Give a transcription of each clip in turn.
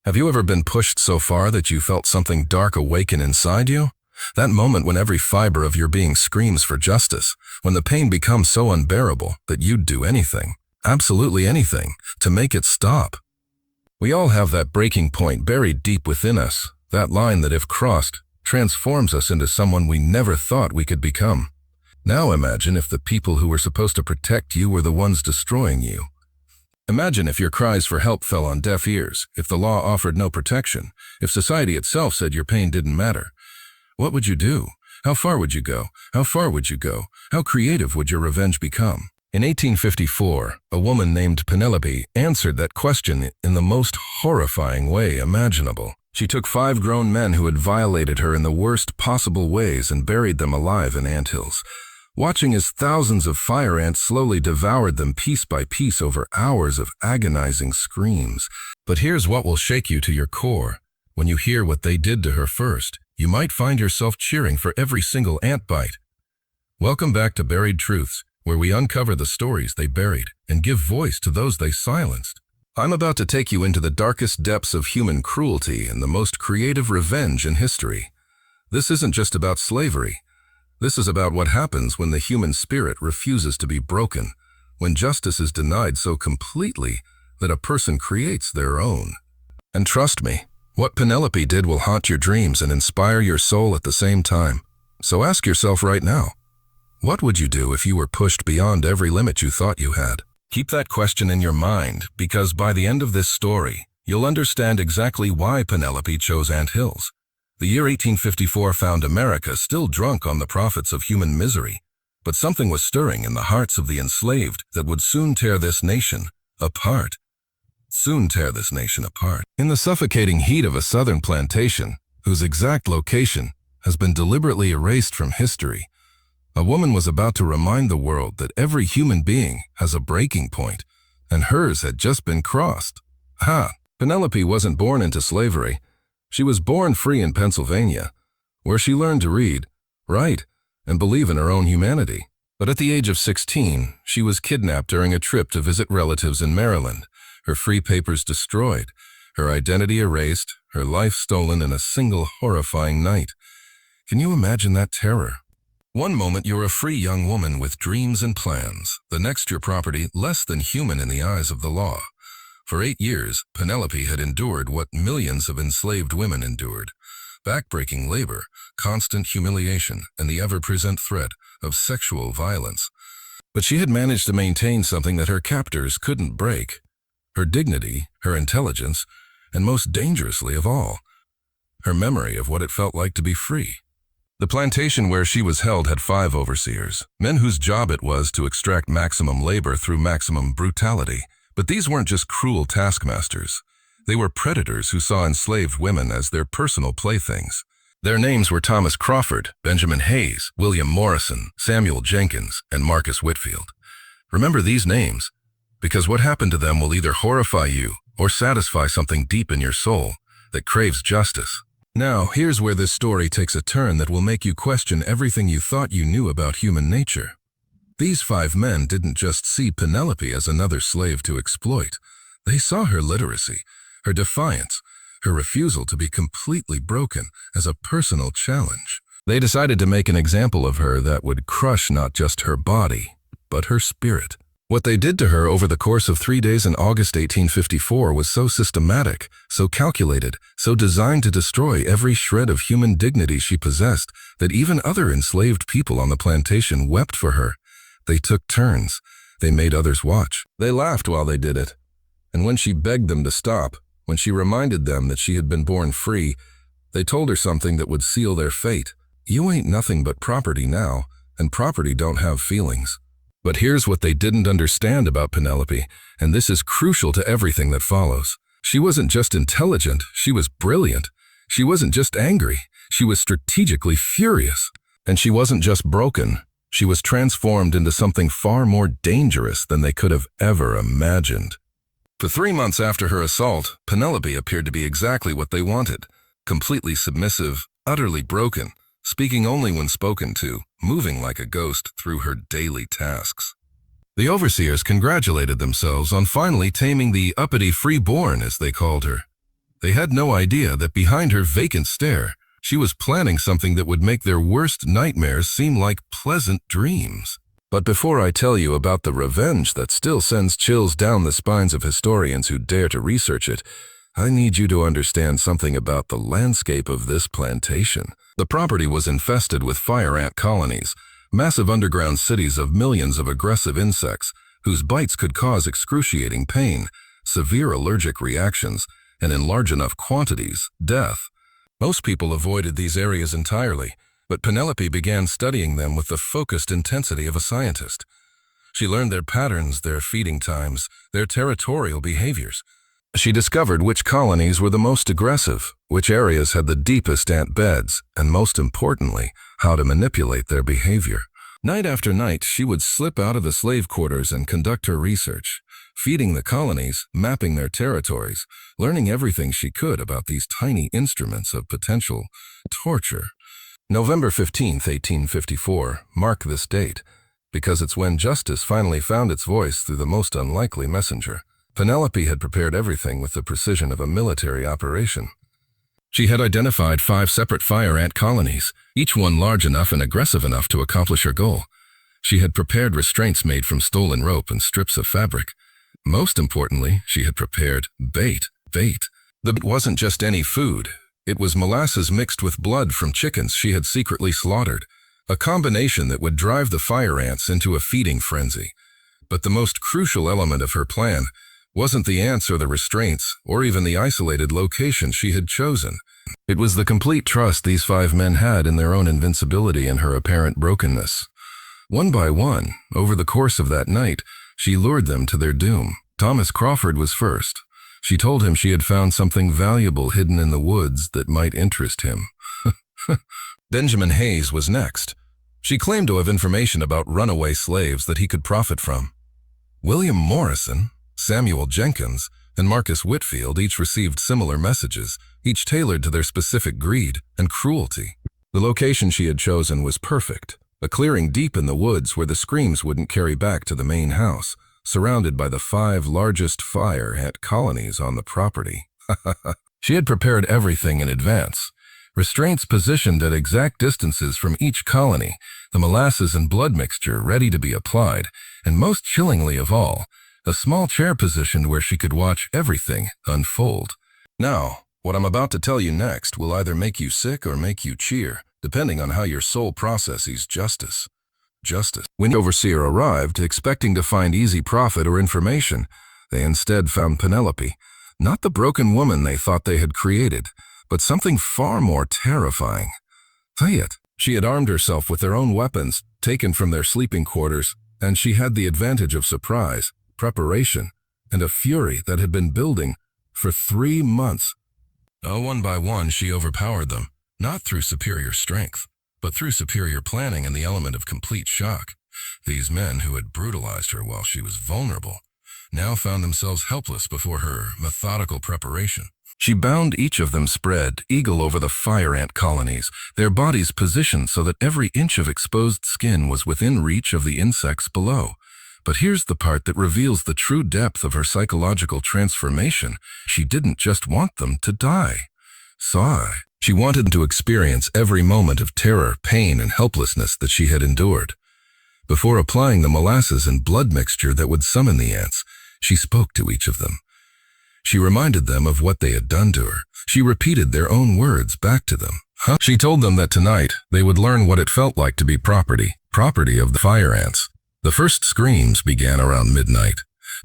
Have you ever been pushed so far that you felt something dark awaken inside you? That moment when every fiber of your being screams for justice, when the pain becomes so unbearable that you'd do anything, absolutely anything, to make it stop. We all have that breaking point buried deep within us, that line that if crossed, transforms us into someone we never thought we could become. Now imagine if the people who were supposed to protect you were the ones destroying you. Imagine if your cries for help fell on deaf ears, if the law offered no protection, if society itself said your pain didn't matter. What would you do? How far would you go? How far would you go? How creative would your revenge become? In 1854, a woman named Penelope answered that question in the most horrifying way imaginable. She took 5 grown men who had violated her in the worst possible ways and buried them alive in anthills, watching as thousands of fire ants slowly devoured them piece by piece over hours of agonizing screams. But here's what will shake you to your core. When you hear what they did to her first, you might find yourself cheering for every single ant bite. Welcome back to Buried Truths, where we uncover the stories they buried and give voice to those they silenced. I'm about to take you into the darkest depths of human cruelty and the most creative revenge in history. This isn't just about slavery. This is about what happens when the human spirit refuses to be broken, when justice is denied so completely that a person creates their own. And trust me, what Penelope did will haunt your dreams and inspire your soul at the same time. So ask yourself right now, what would you do if you were pushed beyond every limit you thought you had? Keep that question in your mind, because by the end of this story, you'll understand exactly why Penelope chose Anthills. The year 1854 found America still drunk on the profits of human misery, but something was stirring in the hearts of the enslaved that would soon tear this nation apart. In the suffocating heat of a southern plantation, whose exact location has been deliberately erased from history, a woman was about to remind the world that every human being has a breaking point, and hers had just been crossed. Penelope wasn't born into slavery. She was born free in Pennsylvania, where she learned to read, write, and believe in her own humanity. But at the age of 16, she was kidnapped during a trip to visit relatives in Maryland, her free papers destroyed, her identity erased, her life stolen in a single horrifying night. Can you imagine that terror? One moment you're a free young woman with dreams and plans, the next your property less than human in the eyes of the law. For 8 years, Penelope had endured what millions of enslaved women endured: backbreaking labor, constant humiliation, and the ever-present threat of sexual violence. But she had managed to maintain something that her captors couldn't break: her dignity, her intelligence, and most dangerously of all, her memory of what it felt like to be free. The plantation where she was held had 5 overseers, men whose job it was to extract maximum labor through maximum brutality. But these weren't just cruel taskmasters. They were predators who saw enslaved women as their personal playthings. Their names were Thomas Crawford, Benjamin Hayes, William Morrison, Samuel Jenkins, and Marcus Whitfield. Remember these names, because what happened to them will either horrify you or satisfy something deep in your soul that craves justice. Now, here's where this story takes a turn that will make you question everything you thought you knew about human nature. These 5 men didn't just see Penelope as another slave to exploit. They saw her literacy, her defiance, her refusal to be completely broken as a personal challenge. They decided to make an example of her that would crush not just her body, but her spirit. What they did to her over the course of 3 days in August 1854 was so systematic, so calculated, so designed to destroy every shred of human dignity she possessed that even other enslaved people on the plantation wept for her. They took turns. They made others watch. They laughed while they did it. And when she begged them to stop, when she reminded them that she had been born free, they told her something that would seal their fate. You ain't nothing but property now, and property don't have feelings. But here's what they didn't understand about Penelope, and this is crucial to everything that follows. She wasn't just intelligent, she was brilliant. She wasn't just angry, she was strategically furious. And she wasn't just broken. She was transformed into something far more dangerous than they could have ever imagined. For 3 months after her assault, Penelope appeared to be exactly what they wanted: completely submissive, utterly broken, speaking only when spoken to, moving like a ghost through her daily tasks. The overseers congratulated themselves on finally taming the uppity freeborn, as they called her. They had no idea that behind her vacant stare, she was planning something that would make their worst nightmares seem like pleasant dreams. But before I tell you about the revenge that still sends chills down the spines of historians who dare to research it, I need you to understand something about the landscape of this plantation. The property was infested with fire ant colonies, massive underground cities of millions of aggressive insects whose bites could cause excruciating pain, severe allergic reactions, and in large enough quantities, death. Most people avoided these areas entirely, but Penelope began studying them with the focused intensity of a scientist. She learned their patterns, their feeding times, their territorial behaviors. She discovered which colonies were the most aggressive, which areas had the deepest ant beds, and most importantly, how to manipulate their behavior. Night after night, she would slip out of the slave quarters and conduct her research, feeding the colonies, mapping their territories, learning everything she could about these tiny instruments of potential torture. November 15, 1854, mark this date, because it's when justice finally found its voice through the most unlikely messenger. Penelope had prepared everything with the precision of a military operation. She had identified 5 separate fire ant colonies, each one large enough and aggressive enough to accomplish her goal. She had prepared restraints made from stolen rope and strips of fabric. Most importantly, she had prepared bait. The bait wasn't just any food. It was molasses mixed with blood from chickens she had secretly slaughtered, a combination that would drive the fire ants into a feeding frenzy. But the most crucial element of her plan wasn't the ants or the restraints, or even the isolated location she had chosen. It was the complete trust these 5 men had in their own invincibility and her apparent brokenness. One by one, over the course of that night, she lured them to their doom. Thomas Crawford was first. She told him she had found something valuable hidden in the woods that might interest him. Benjamin Hayes was next. She claimed to have information about runaway slaves that he could profit from. William Morrison, Samuel Jenkins, and Marcus Whitfield each received similar messages, each tailored to their specific greed and cruelty. The location she had chosen was perfect, a clearing deep in the woods where the screams wouldn't carry back to the main house, surrounded by the 5 largest fire ant colonies on the property. She had prepared everything in advance. Restraints positioned at exact distances from each colony, the molasses and blood mixture ready to be applied, and most chillingly of all, a small chair positioned where she could watch everything unfold. Now, what I'm about to tell you next will either make you sick or make you cheer, depending on how your soul processes justice. When the overseer arrived, expecting to find easy profit or information, they instead found Penelope, not the broken woman they thought they had created, but something far more terrifying. She had armed herself with their own weapons, taken from their sleeping quarters, and she had the advantage of surprise, preparation, and a fury that had been building for 3 months. One by one, she overpowered them, not through superior strength, but through superior planning and the element of complete shock. These men who had brutalized her while she was vulnerable now found themselves helpless before her methodical preparation. She bound each of them spread eagle over the fire ant colonies, their bodies positioned so that every inch of exposed skin was within reach of the insects below. But here's the part that reveals the true depth of her psychological transformation. She didn't just want them to die. She wanted to experience every moment of terror, pain, and helplessness that she had endured. Before applying the molasses and blood mixture that would summon the ants, she spoke to each of them. She reminded them of what they had done to her. She repeated their own words back to them. She told them that tonight they would learn what it felt like to be property of the fire ants. The first screams began around midnight.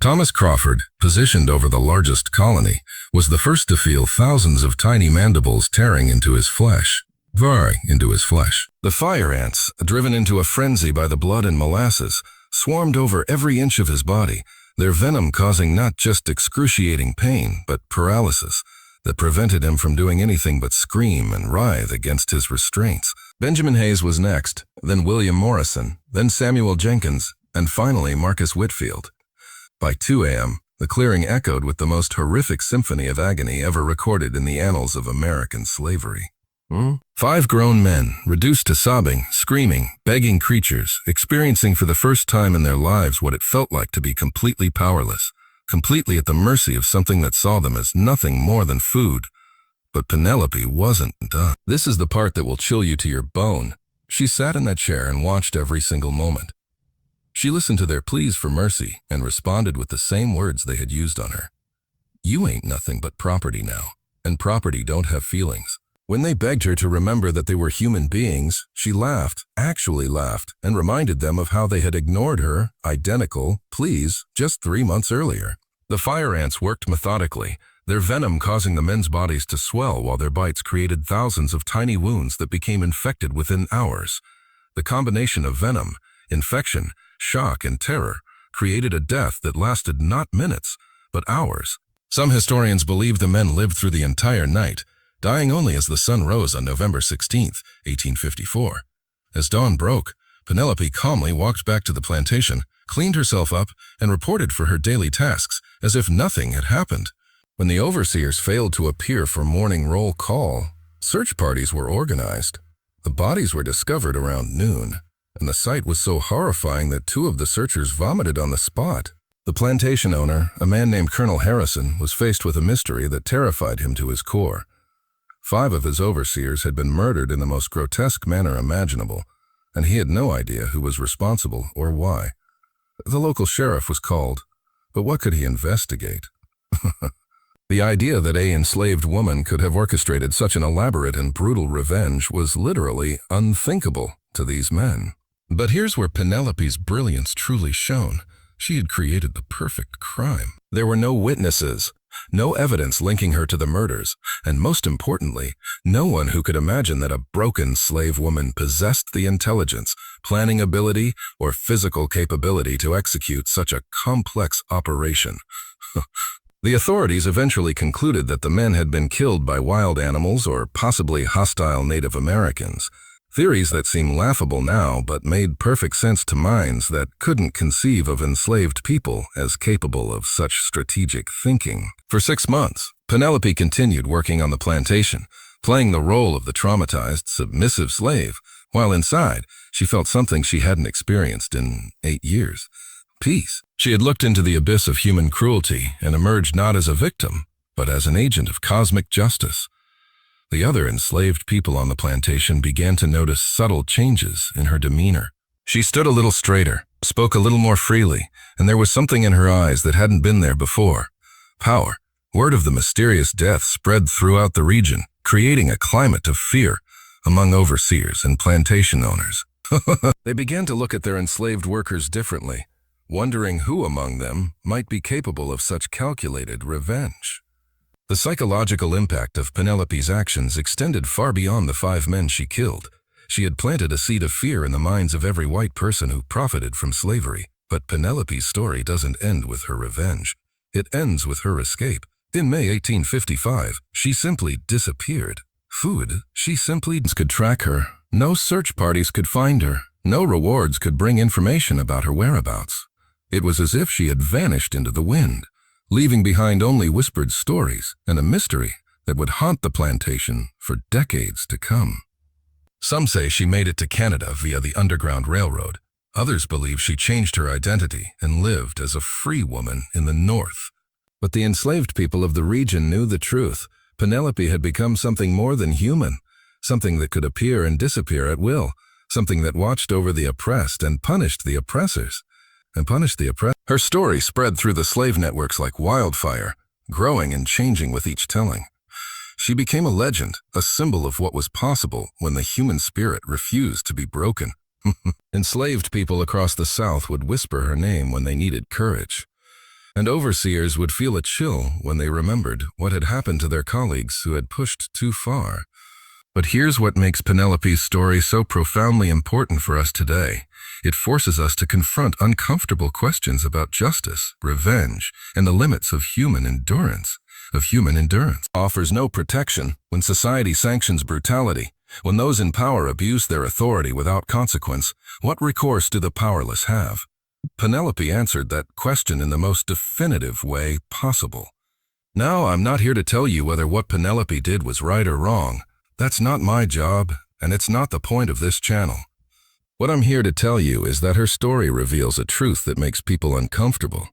Thomas Crawford, positioned over the largest colony, was the first to feel thousands of tiny mandibles tearing into his flesh. The fire ants, driven into a frenzy by the blood and molasses, swarmed over every inch of his body, their venom causing not just excruciating pain, but paralysis that prevented him from doing anything but scream and writhe against his restraints. Benjamin Hayes was next, then William Morrison, then Samuel Jenkins, and finally Marcus Whitfield. By 2 a.m., the clearing echoed with the most horrific symphony of agony ever recorded in the annals of American slavery. 5 grown men, reduced to sobbing, screaming, begging creatures, experiencing for the first time in their lives what it felt like to be completely powerless. completely at the mercy of something that saw them as nothing more than food. But Penelope wasn't done. This is the part that will chill you to your bone. She sat in that chair and watched every single moment. She listened to their pleas for mercy and responded with the same words they had used on her. You ain't nothing but property now, and property don't have feelings. When they begged her to remember that they were human beings, she laughed, actually laughed, and reminded them of how they had ignored her identical pleas just 3 months earlier. The fire ants worked methodically, their venom causing the men's bodies to swell while their bites created thousands of tiny wounds that became infected within hours. The combination of venom, infection, shock, and terror created a death that lasted not minutes, but hours. Some historians believe the men lived through the entire night, dying only as the sun rose on November 16, 1854. As dawn broke, Penelope calmly walked back to the plantation, cleaned herself up, and reported for her daily tasks as if nothing had happened. When the overseers failed to appear for morning roll call, search parties were organized. The bodies were discovered around noon, and the sight was so horrifying that 2 of the searchers vomited on the spot. The plantation owner, a man named Colonel Harrison, was faced with a mystery that terrified him to his core. 5 of his overseers had been murdered in the most grotesque manner imaginable, and he had no idea who was responsible or why. The local sheriff was called, but what could he investigate? The idea that an enslaved woman could have orchestrated such an elaborate and brutal revenge was literally unthinkable to these men. But here's where Penelope's brilliance truly shone. She had created the perfect crime. There were no witnesses, no evidence linking her to the murders, and most importantly, no one who could imagine that a broken slave woman possessed the intelligence, planning ability, or physical capability to execute such a complex operation. The authorities eventually concluded that the men had been killed by wild animals or possibly hostile Native Americans. Theories that seem laughable now but made perfect sense to minds that couldn't conceive of enslaved people as capable of such strategic thinking. For 6 months, Penelope continued working on the plantation, playing the role of the traumatized, submissive slave, while inside, she felt something she hadn't experienced in 8 years. Peace. She had looked into the abyss of human cruelty and emerged not as a victim, but as an agent of cosmic justice. The other enslaved people on the plantation began to notice subtle changes in her demeanor. She stood a little straighter, spoke a little more freely, and there was something in her eyes that hadn't been there before. Power. Word of the mysterious death spread throughout the region, creating a climate of fear among overseers and plantation owners. They began to look at their enslaved workers differently, wondering who among them might be capable of such calculated revenge. The psychological impact of Penelope's actions extended far beyond the 5 men she killed. She had planted a seed of fear in the minds of every white person who profited from slavery. But Penelope's story doesn't end with her revenge. It ends with her escape. In May 1855, she simply disappeared. Food, she simply could track her. No search parties could find her. No rewards could bring information about her whereabouts. It was as if she had vanished into the wind, leaving behind only whispered stories and a mystery that would haunt the plantation for decades to come. Some say she made it to Canada via the Underground Railroad. Others believe she changed her identity and lived as a free woman in the North. But the enslaved people of the region knew the truth. Penelope had become something more than human, something that could appear and disappear at will, something that watched over the oppressed and punished the oppressors. Her story spread through the slave networks like wildfire, growing and changing with each telling. She became a legend, a symbol of what was possible when the human spirit refused to be broken. Enslaved people across the South would whisper her name when they needed courage, and overseers would feel a chill when they remembered what had happened to their colleagues who had pushed too far. But here's what makes Penelope's story so profoundly important for us today. It forces us to confront uncomfortable questions about justice, revenge, and the limits of human endurance. Offers no protection when society sanctions brutality. When those in power abuse their authority without consequence, what recourse do the powerless have? Penelope answered that question in the most definitive way possible. Now, I'm not here to tell you whether what Penelope did was right or wrong. That's not my job, and it's not the point of this channel. What I'm here to tell you is that her story reveals a truth that makes people uncomfortable.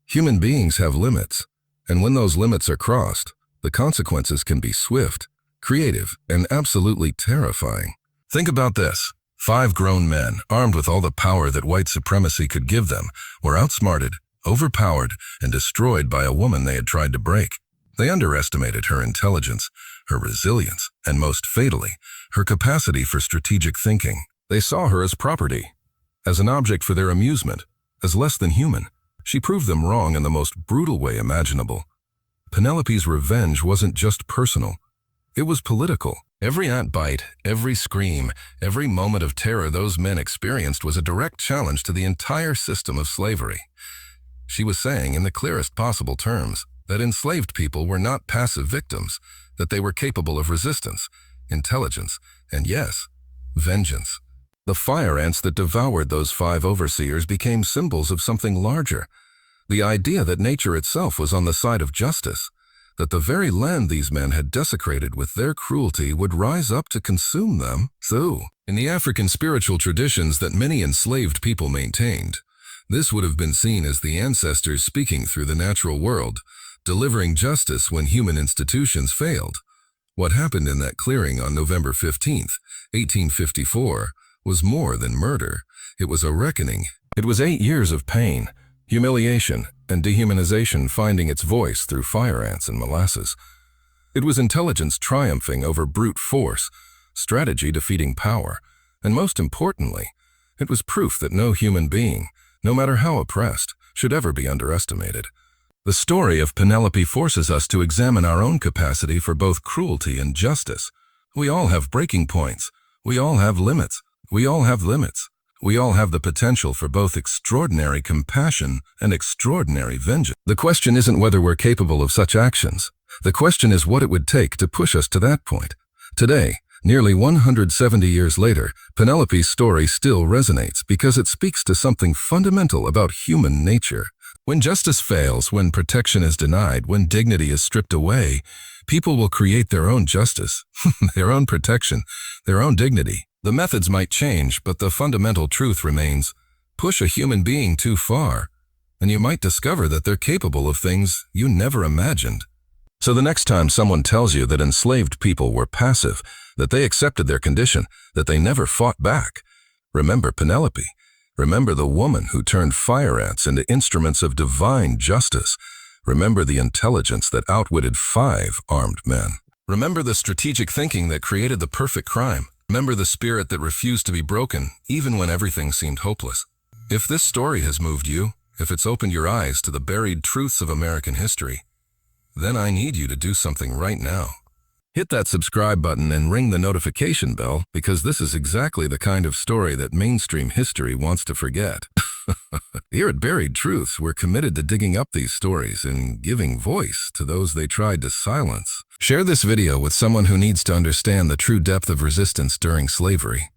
Human beings have limits, and when those limits are crossed, the consequences can be swift, creative, and absolutely terrifying. Think about this. 5 grown men, armed with all the power that white supremacy could give them, were outsmarted, overpowered, and destroyed by a woman they had tried to break. They underestimated her intelligence, her resilience, and most fatally, her capacity for strategic thinking. They saw her as property, as an object for their amusement, as less than human. She proved them wrong in the most brutal way imaginable. Penelope's revenge wasn't just personal. It was political. Every ant bite, every scream, every moment of terror those men experienced was a direct challenge to the entire system of slavery. She was saying, in the clearest possible terms, that enslaved people were not passive victims, that they were capable of resistance, intelligence, and yes, vengeance. The fire ants that devoured those 5 overseers became symbols of something larger. The idea that nature itself was on the side of justice, that the very land these men had desecrated with their cruelty would rise up to consume them. So, in the African spiritual traditions that many enslaved people maintained, this would have been seen as the ancestors speaking through the natural world, delivering justice when human institutions failed. What happened in that clearing on November 15, 1854, was more than murder. It was a reckoning. It was 8 years of pain, humiliation, and dehumanization finding its voice through fire ants and molasses. It was intelligence triumphing over brute force, strategy defeating power, and most importantly, it was proof that no human being, no matter how oppressed, should ever be underestimated. The story of Penelope forces us to examine our own capacity for both cruelty and justice. We all have breaking points. We all have limits. We all have limits. We all have the potential for both extraordinary compassion and extraordinary vengeance. The question isn't whether we're capable of such actions. The question is what it would take to push us to that point. Today, nearly 170 years later, Penelope's story still resonates because it speaks to something fundamental about human nature. When justice fails, when protection is denied, when dignity is stripped away, people will create their own justice, their own protection, their own dignity. The methods might change, but the fundamental truth remains. Push a human being too far, and you might discover that they're capable of things you never imagined. So the next time someone tells you that enslaved people were passive, that they accepted their condition, that they never fought back, remember Penelope. Remember the woman who turned fire ants into instruments of divine justice. Remember the intelligence that outwitted 5 armed men. Remember the strategic thinking that created the perfect crime. Remember the spirit that refused to be broken, even when everything seemed hopeless. If this story has moved you, if it's opened your eyes to the buried truths of American history, then I need you to do something right now. Hit that subscribe button and ring the notification bell, because this is exactly the kind of story that mainstream history wants to forget. Here at Buried Truths, we're committed to digging up these stories and giving voice to those they tried to silence. Share this video with someone who needs to understand the true depth of resistance during slavery.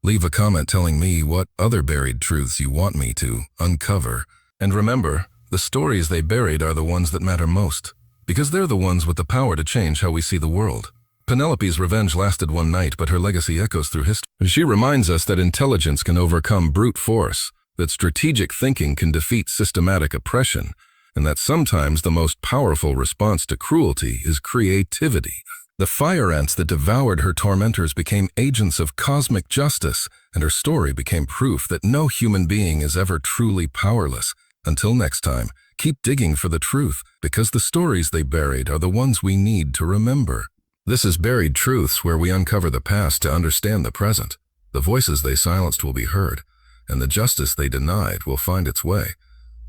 Leave a comment telling me what other buried truths you want me to uncover. And remember, the stories they buried are the ones that matter most, because they're the ones with the power to change how we see the world. Penelope's revenge lasted one night, but her legacy echoes through history. She reminds us that intelligence can overcome brute force, that strategic thinking can defeat systematic oppression, and that sometimes the most powerful response to cruelty is creativity. The fire ants that devoured her tormentors became agents of cosmic justice, and her story became proof that no human being is ever truly powerless. Until next time, keep digging for the truth, because the stories they buried are the ones we need to remember. This is Buried Truths, where we uncover the past to understand the present. The voices they silenced will be heard, and the justice they denied will find its way.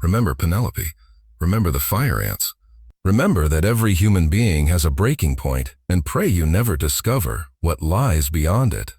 Remember Penelope. Remember the fire ants. Remember that every human being has a breaking point, and pray you never discover what lies beyond it.